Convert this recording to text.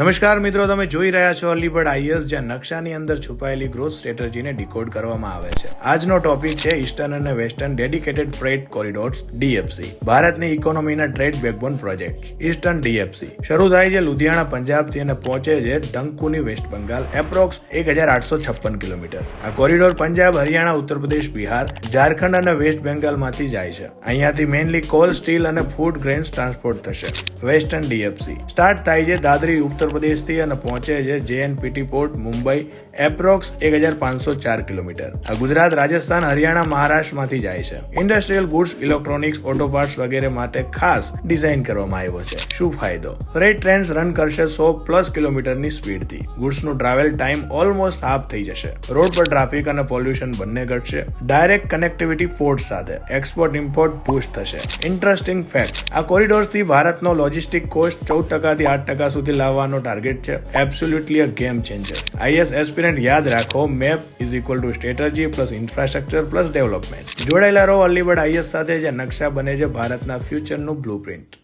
નમસ્કાર મિત્રો, તમે જોઈ રહ્યા છો અલીબર્ડ આઈએસ, જ્યાં નકશાની અંદર છુપાયેલી ગ્રોથ સ્ટ્રેટેજીને ડીકોડ કરવામાં આવે છે. આજનો ટોપિક છે ઈસ્ટર્ન અને western dedicated freight corridors DFC, ભારતની ઇકોનોમીના trade backbone project. Eastern DFC શરૂ થાય છે લુધિયાણા પંજાબથી અને પહોંચે છે ડંકુની વેસ્ટ બંગાળ, એપ્રોક્સ 1856 કિલોમીટર. આ કોરિડોર પંજાબ, હરિયાણા, ઉત્તર પ્રદેશ, બિહાર, ઝારખંડ અને વેસ્ટ બેંગાલમાંથી જાય છે. અહીંયાથી મેઇનલી કોલ, સ્ટીલ અને ફૂડ ગ્રેન્સ ટ્રાન્સપોર્ટ થશે. વેસ્ટર્ન DFC સ્ટાર્ટ થાય છે દાદરી, ઉત્તર પ્રદેશથી અને પહોંચે છે JNPT port, Mumbai, approx 1504 kilometre. આ ગુજરાત, રાજસ્થાન, હરિયાણા, મહારાષ્ટ્રમાંથી જાય છે. Industrial goods, electronics, auto parts વગેરે માટે ખાસ ડિઝાઇન કરવામાં આવ્યો છે. શું ફાયદો? ફ્રેટ ટ્રેન્સ રન કરશે 100+ કિલોમીટરની સ્પીડથી. ગુડ્સનું ટ્રાવેલ ટાઈમ ઓલમોસ્ટ હાફ થઈ જશે. રોડ પર ટ્રાફિક અને પોલ્યુશન બંને ઘટશે. ડાયરેક્ટ કનેક્ટિવિટી પોર્ટ સાથે. એક્સપોર્ટ ઇમ્પોર્ટ બૂસ્ટ થશે. ઇન્ટરેસ્ટિંગ ફેક્ટ: આ કોરિડોર્સથી ભારતનો લોજિસ્ટિક કોસ્ટ 14% થી 8% સુધી લાવવાનો ટાર્ગેટ છે. એબ્સોલ્યુટલી અ ગેમ ચેન્જર. IAS એસ્પિરન્ટ યાદ રાખો, map is equal to strategy plus infrastructure plus development. જોડાયેલા રહો અલીબર્ડ આઈએસ સાથે, જે નકશા બને છે ભારતના ફ્યુચરનું બ્લુપ્રિન્ટ.